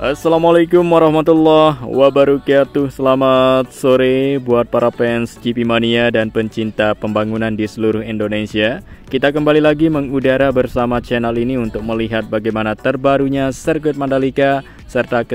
Assalamualaikum warahmatullahi wabarakatuh. Selamat sore buat para fans GP Mania dan pencinta pembangunan di seluruh Indonesia. Kita kembali lagi mengudara bersama channel ini untuk melihat bagaimana terbarunya sirkuit Mandalika serta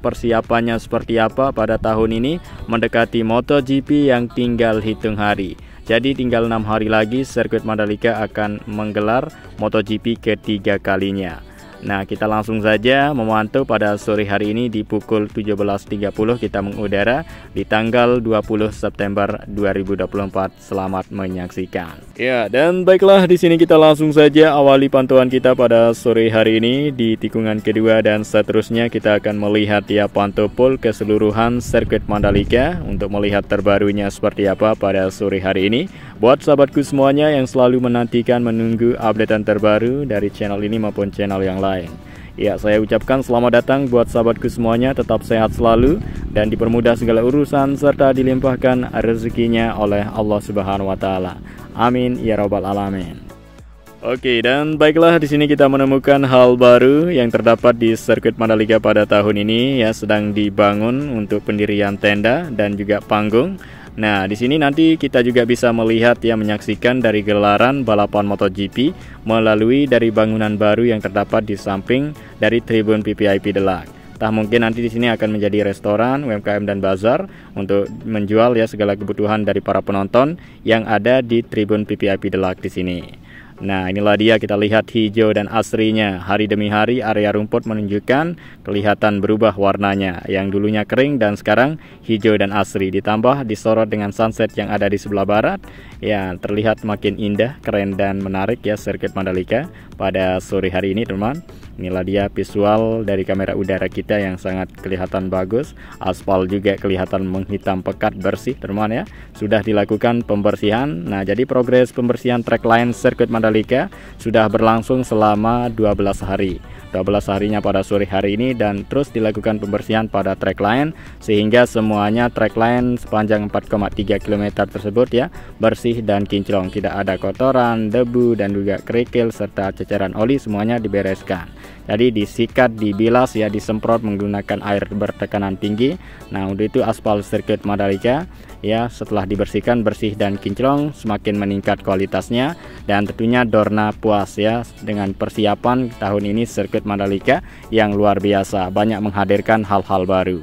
persiapannya seperti apa pada tahun ini mendekati MotoGP yang tinggal hitung hari. Jadi tinggal 6 hari lagi sirkuit Mandalika akan menggelar MotoGP ketiga kalinya. Nah, kita langsung saja memantau pada sore hari ini di pukul 17.30 kita mengudara di tanggal 20 September 2024. Selamat menyaksikan. Ya, dan baiklah di sini kita langsung saja awali pantauan kita pada sore hari ini di tikungan kedua dan seterusnya kita akan melihat ya pantau full keseluruhan sirkuit Mandalika untuk melihat terbarunya seperti apa pada sore hari ini. Buat sahabatku semuanya yang selalu menantikan menunggu updatean terbaru dari channel ini maupun channel yang lain. Ya, saya ucapkan selamat datang buat sahabatku semuanya, tetap sehat selalu dan dipermudah segala urusan serta dilimpahkan rezekinya oleh Allah Subhanahu wa taala. Amin ya rabbal alamin. Oke, dan baiklah di sini kita menemukan hal baru yang terdapat di sirkuit Mandalika pada tahun ini ya, sedang dibangun untuk pendirian tenda dan juga panggung. Nah, di sini nanti kita juga bisa melihat ya, menyaksikan dari gelaran balapan MotoGP melalui dari bangunan baru yang terdapat di samping dari tribun VVIP Deluxe. Mungkin nanti di sini akan menjadi restoran, UMKM dan bazar untuk menjual ya segala kebutuhan dari para penonton yang ada di tribun VVIP Deluxe di sini. Nah, inilah dia, kita lihat hijau dan asrinya. Hari demi hari area rumput menunjukkan kelihatan berubah warnanya. Yang dulunya kering dan sekarang hijau dan asri. Ditambah disorot dengan sunset yang ada di sebelah barat. Ya, terlihat makin indah, keren dan menarik ya sirkuit Mandalika pada sore hari ini, teman. Inilah dia visual dari kamera udara kita yang sangat kelihatan bagus. Aspal juga kelihatan menghitam pekat bersih, teman ya. Sudah dilakukan pembersihan. Nah, jadi progres pembersihan track line sirkuit Mandalika sudah berlangsung selama 12 hari. 12 harinya pada sore hari ini dan terus dilakukan pembersihan pada track line sehingga semuanya track line sepanjang 4,3 km tersebut ya bersih dan kinclong, tidak ada kotoran, debu dan juga kerikil serta ceceran oli, semuanya dibereskan. Jadi disikat, dibilas ya, disemprot menggunakan air bertekanan tinggi. Nah, untuk itu aspal sirkuit Mandalika ya setelah dibersihkan bersih dan kinclong semakin meningkat kualitasnya dan tentunya Dorna puas ya dengan persiapan tahun ini sirkuit Mandalika yang luar biasa, banyak menghadirkan hal-hal baru.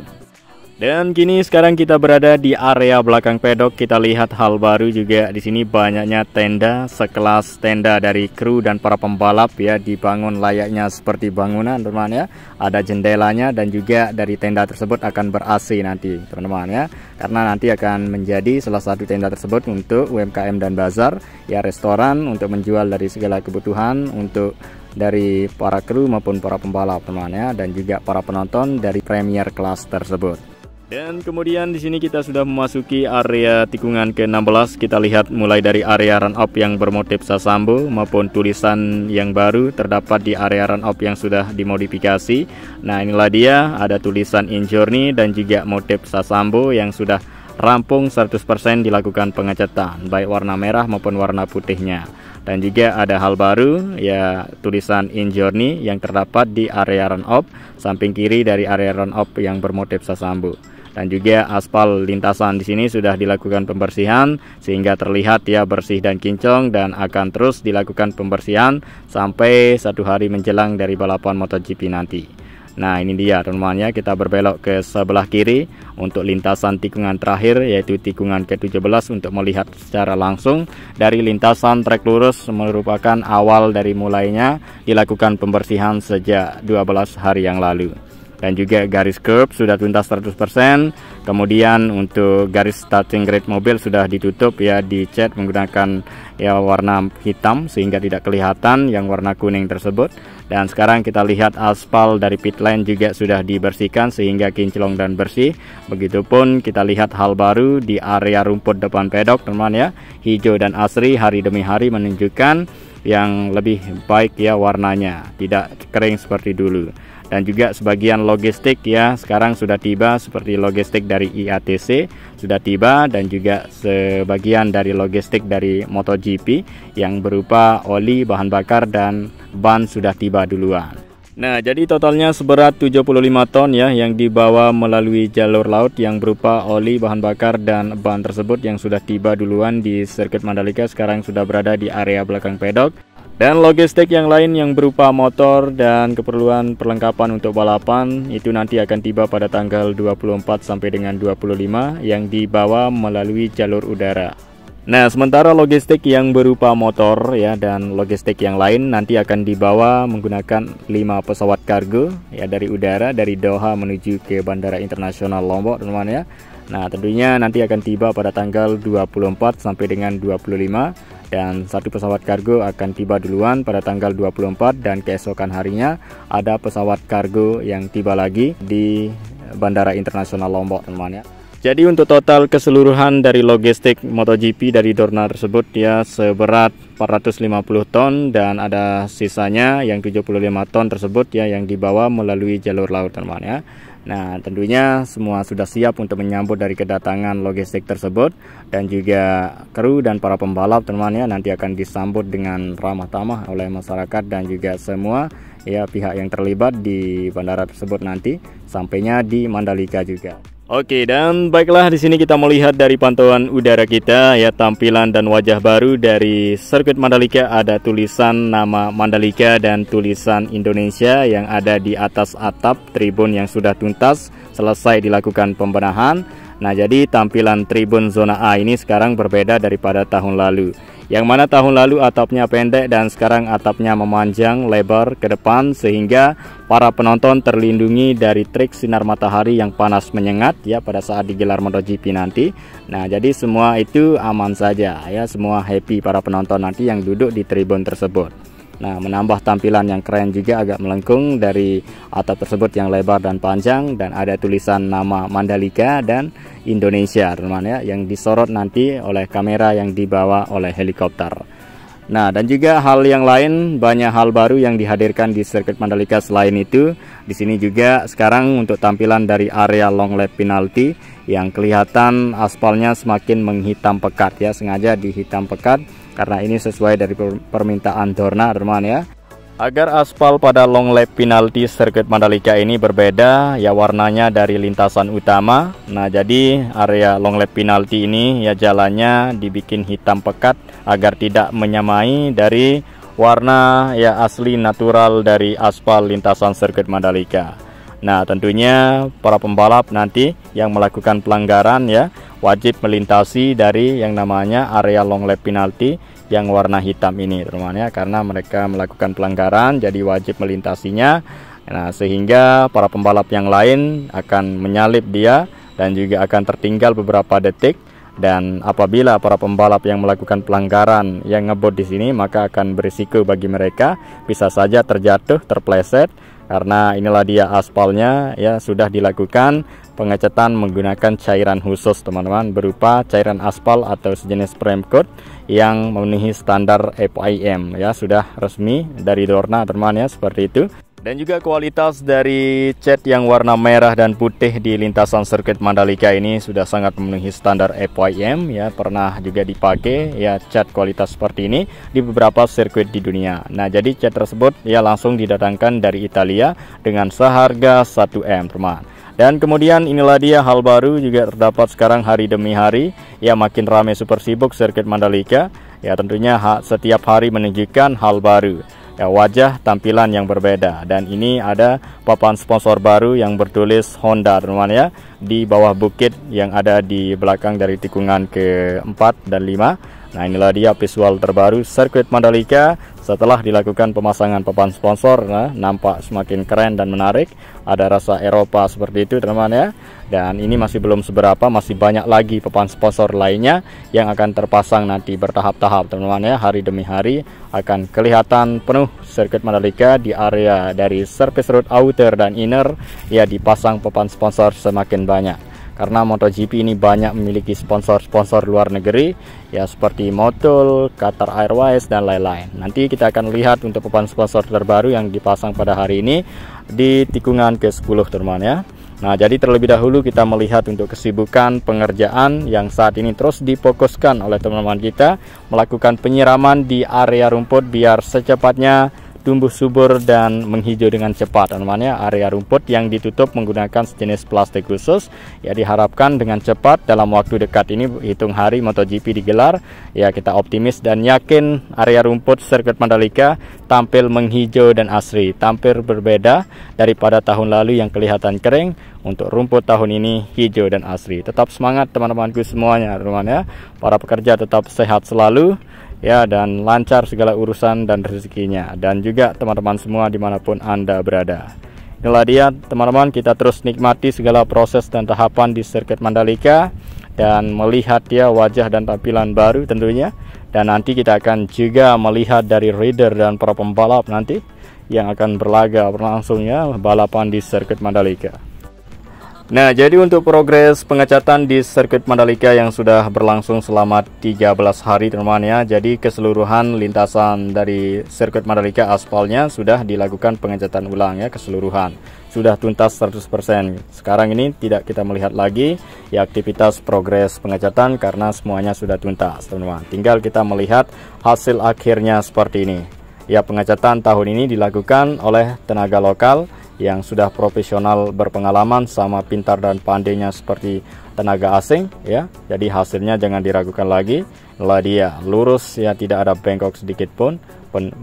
Dan kini sekarang kita berada di area belakang pedok. Kita lihat hal baru juga di sini, banyaknya tenda sekelas tenda dari kru dan para pembalap ya, dibangun layaknya seperti bangunan, teman ya. Ada jendelanya dan juga dari tenda tersebut akan ber-AC nanti, teman-teman ya. Karena nanti akan menjadi salah satu tenda tersebut untuk UMKM dan bazar ya, restoran untuk menjual dari segala kebutuhan untuk dari para kru maupun para pembalap, teman ya, dan juga para penonton dari premier kelas tersebut. Dan kemudian di sini kita sudah memasuki area tikungan ke-16. Kita lihat mulai dari area run-up yang bermotif Sasambo maupun tulisan yang baru terdapat di area run-up yang sudah dimodifikasi. Nah, inilah dia, ada tulisan In Journey dan juga motif Sasambo yang sudah rampung 100% dilakukan pengecatan baik warna merah maupun warna putihnya. Dan juga ada hal baru ya, tulisan In Journey yang terdapat di area run-up samping kiri dari area run-up yang bermotif Sasambo. Dan juga aspal lintasan di sini sudah dilakukan pembersihan sehingga terlihat ya bersih dan kinclong dan akan terus dilakukan pembersihan sampai 1 hari menjelang dari balapan MotoGP nanti. Nah, ini dia teman-teman ya, kita berbelok ke sebelah kiri untuk lintasan tikungan terakhir yaitu tikungan ke-17 untuk melihat secara langsung dari lintasan trek lurus, merupakan awal dari mulainya dilakukan pembersihan sejak 12 hari yang lalu. Dan juga garis curb sudah tuntas 100%. Kemudian untuk garis starting grid mobil sudah ditutup ya, dicat menggunakan ya warna hitam sehingga tidak kelihatan yang warna kuning tersebut. Dan sekarang kita lihat aspal dari pit lane juga sudah dibersihkan sehingga kinclong dan bersih. Begitupun kita lihat hal baru di area rumput depan pedok, teman ya. Hijau dan asri hari demi hari menunjukkan yang lebih baik ya warnanya, tidak kering seperti dulu. Dan juga sebagian logistik ya sekarang sudah tiba, seperti logistik dari IATC sudah tiba dan juga sebagian dari logistik dari MotoGP yang berupa oli, bahan bakar dan ban sudah tiba duluan. Nah, jadi totalnya seberat 75 ton ya yang dibawa melalui jalur laut yang berupa oli, bahan bakar, dan ban tersebut yang sudah tiba duluan di sirkuit Mandalika, sekarang sudah berada di area belakang pedok. Dan logistik yang lain yang berupa motor dan keperluan perlengkapan untuk balapan itu nanti akan tiba pada tanggal 24 sampai dengan 25 yang dibawa melalui jalur udara. Nah, sementara logistik yang berupa motor ya dan logistik yang lain nanti akan dibawa menggunakan 5 pesawat kargo ya dari udara dari Doha menuju ke Bandara Internasional Lombok, teman-teman ya. Nah, tentunya nanti akan tiba pada tanggal 24 sampai dengan 25 dan satu pesawat kargo akan tiba duluan pada tanggal 24 dan keesokan harinya ada pesawat kargo yang tiba lagi di Bandara Internasional Lombok, teman-teman ya. Jadi untuk total keseluruhan dari logistik MotoGP dari Dorna tersebut ya seberat 450 ton dan ada sisanya yang 75 ton tersebut ya yang dibawa melalui jalur laut, teman-teman ya. Nah, tentunya semua sudah siap untuk menyambut dari kedatangan logistik tersebut dan juga kru dan para pembalap, teman-teman ya, nanti akan disambut dengan ramah tamah oleh masyarakat dan juga semua ya pihak yang terlibat di bandara tersebut nanti sampainya di Mandalika juga. Oke, dan baiklah di sini kita melihat dari pantauan udara kita ya tampilan dan wajah baru dari sirkuit Mandalika, ada tulisan nama Mandalika dan tulisan Indonesia yang ada di atas atap tribun yang sudah tuntas selesai dilakukan pembenahan. Nah, jadi tampilan tribun zona A ini sekarang berbeda daripada tahun lalu. Yang mana tahun lalu atapnya pendek dan sekarang atapnya memanjang lebar ke depan sehingga para penonton terlindungi dari terik sinar matahari yang panas menyengat ya pada saat digelar MotoGP nanti. Nah, jadi semua itu aman saja ya, semua happy para penonton nanti yang duduk di tribun tersebut. Nah, menambah tampilan yang keren juga agak melengkung dari atap tersebut yang lebar dan panjang dan ada tulisan nama Mandalika dan Indonesia, teman-teman ya, yang disorot nanti oleh kamera yang dibawa oleh helikopter. Nah, dan juga hal yang lain, banyak hal baru yang dihadirkan di sirkuit Mandalika. Selain itu, di sini juga sekarang untuk tampilan dari area long lap penalti yang kelihatan aspalnya semakin menghitam pekat ya, sengaja dihitam pekat karena ini sesuai dari permintaan Dorna, teman-teman ya. Agar aspal pada long lap penalti sirkuit Mandalika ini berbeda ya warnanya dari lintasan utama. Nah, jadi area long lap penalti ini ya jalannya dibikin hitam pekat agar tidak menyamai dari warna ya asli natural dari aspal lintasan sirkuit Mandalika. Nah, tentunya para pembalap nanti yang melakukan pelanggaran ya wajib melintasi dari yang namanya area long lap penalti yang warna hitam ini, teman-teman ya, karena mereka melakukan pelanggaran jadi wajib melintasinya. Nah, sehingga para pembalap yang lain akan menyalip dia dan juga akan tertinggal beberapa detik. Dan apabila para pembalap yang melakukan pelanggaran yang ngebut di sini, maka akan berisiko bagi mereka bisa saja terjatuh, terpleset, karena inilah dia aspalnya ya sudah dilakukan pengecetan menggunakan cairan khusus, teman-teman, berupa cairan aspal atau sejenis prime coat yang memenuhi standar FIM ya, sudah resmi dari Dorna, teman-teman ya, seperti itu. Dan juga kualitas dari cat yang warna merah dan putih di lintasan sirkuit Mandalika ini sudah sangat memenuhi standar FIM ya, pernah juga dipakai ya cat kualitas seperti ini di beberapa sirkuit di dunia. Nah, jadi cat tersebut ya langsung didatangkan dari Italia dengan seharga 1M, teman. Dan kemudian inilah dia hal baru juga terdapat sekarang hari demi hari ya, makin ramai super sibuk sirkuit Mandalika ya, tentunya setiap hari menunjukkan hal baru ya, wajah tampilan yang berbeda. Dan ini ada papan sponsor baru yang bertulis Honda, teman-teman ya, di bawah bukit yang ada di belakang dari tikungan ke-4 dan 5. Nah, inilah dia visual terbaru sirkuit Mandalika setelah dilakukan pemasangan papan sponsor. Nah, nampak semakin keren dan menarik, ada rasa Eropa seperti itu, teman-teman ya. Dan ini masih belum seberapa, masih banyak lagi papan sponsor lainnya yang akan terpasang nanti bertahap-tahap, teman-teman ya. Hari demi hari akan kelihatan penuh sirkuit Mandalika di area dari surface road outer dan inner ya, dipasang papan sponsor semakin banyak. Karena MotoGP ini banyak memiliki sponsor-sponsor luar negeri ya, seperti Motul, Qatar Airways dan lain-lain. Nanti kita akan lihat untuk papan sponsor terbaru yang dipasang pada hari ini di tikungan ke-10, teman-teman ya. Nah, jadi terlebih dahulu kita melihat untuk kesibukan pengerjaan yang saat ini terus difokuskan oleh teman-teman kita melakukan penyiraman di area rumput biar secepatnya tumbuh subur dan menghijau dengan cepat teman-teman ya. Area rumput yang ditutup menggunakan sejenis plastik khusus ya, diharapkan dengan cepat dalam waktu dekat ini hitung hari MotoGP digelar ya, kita optimis dan yakin area rumput sirkuit Mandalika tampil menghijau dan asri, tampil berbeda daripada tahun lalu yang kelihatan kering. Untuk rumput tahun ini hijau dan asri. Tetap semangat teman-temanku semuanya teman-teman ya, para pekerja tetap sehat selalu ya, dan lancar segala urusan dan rezekinya, dan juga teman-teman semua dimanapun Anda berada. Inilah dia teman-teman, kita terus nikmati segala proses dan tahapan di sirkuit Mandalika dan melihat ya wajah dan tampilan baru tentunya. Dan nanti kita akan juga melihat dari rider dan para pembalap nanti yang akan berlangsung ya balapan di sirkuit Mandalika. Nah, jadi untuk progres pengecatan di sirkuit Mandalika yang sudah berlangsung selama 13 hari teman-teman ya. Jadi keseluruhan lintasan dari sirkuit Mandalika aspalnya sudah dilakukan pengecatan ulang ya, keseluruhan. Sudah tuntas 100%. Sekarang ini tidak kita melihat lagi ya aktivitas progres pengecatan karena semuanya sudah tuntas teman-teman. Tinggal kita melihat hasil akhirnya seperti ini. Ya, pengecatan tahun ini dilakukan oleh tenaga lokal yang sudah profesional, berpengalaman, sama pintar dan pandainya seperti tenaga asing ya. Jadi hasilnya jangan diragukan lagi. Lah dia lurus ya, tidak ada bengkok sedikit pun,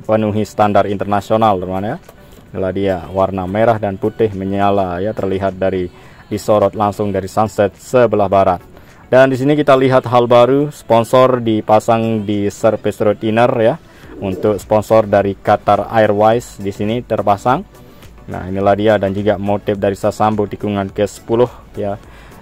penuhi standar internasional teman-teman ya. Lah dia warna merah dan putih menyala ya, terlihat dari disorot langsung dari sunset sebelah barat. Dan di sini kita lihat hal baru, sponsor dipasang di surface road inner ya. Untuk sponsor dari Qatar Airways di sini terpasang. Nah, inilah dia, dan juga motif dari Sasambu tikungan ke-10 ya.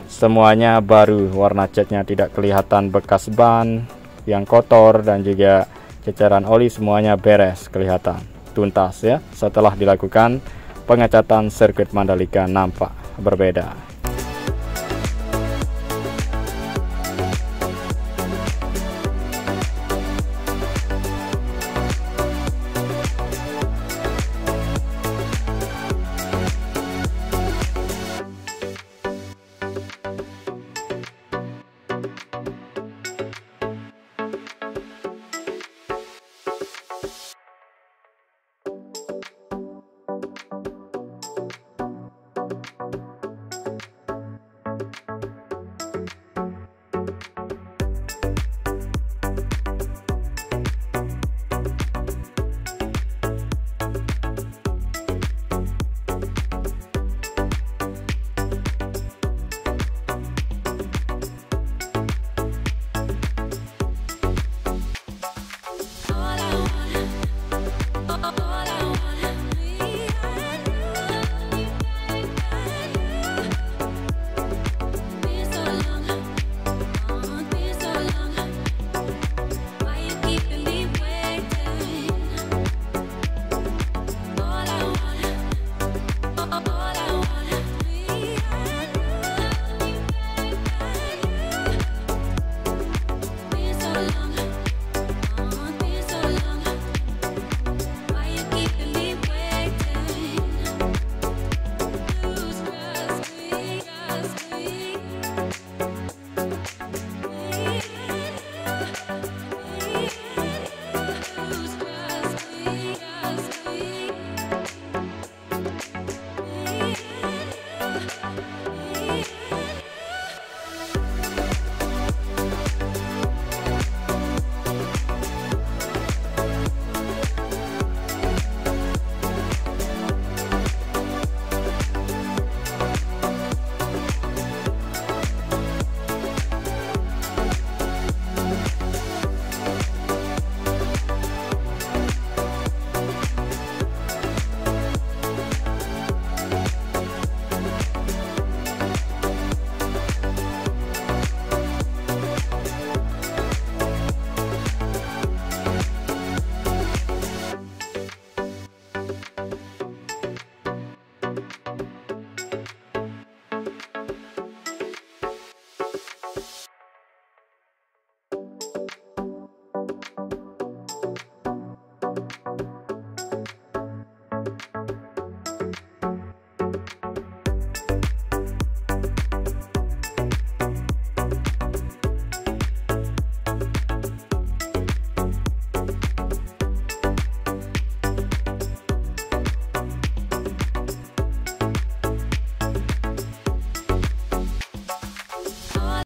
Semuanya baru, warna catnya tidak kelihatan bekas ban yang kotor dan juga ceceran oli, semuanya beres, kelihatan tuntas ya. Setelah dilakukan pengecatan sirkuit Mandalika nampak berbeda.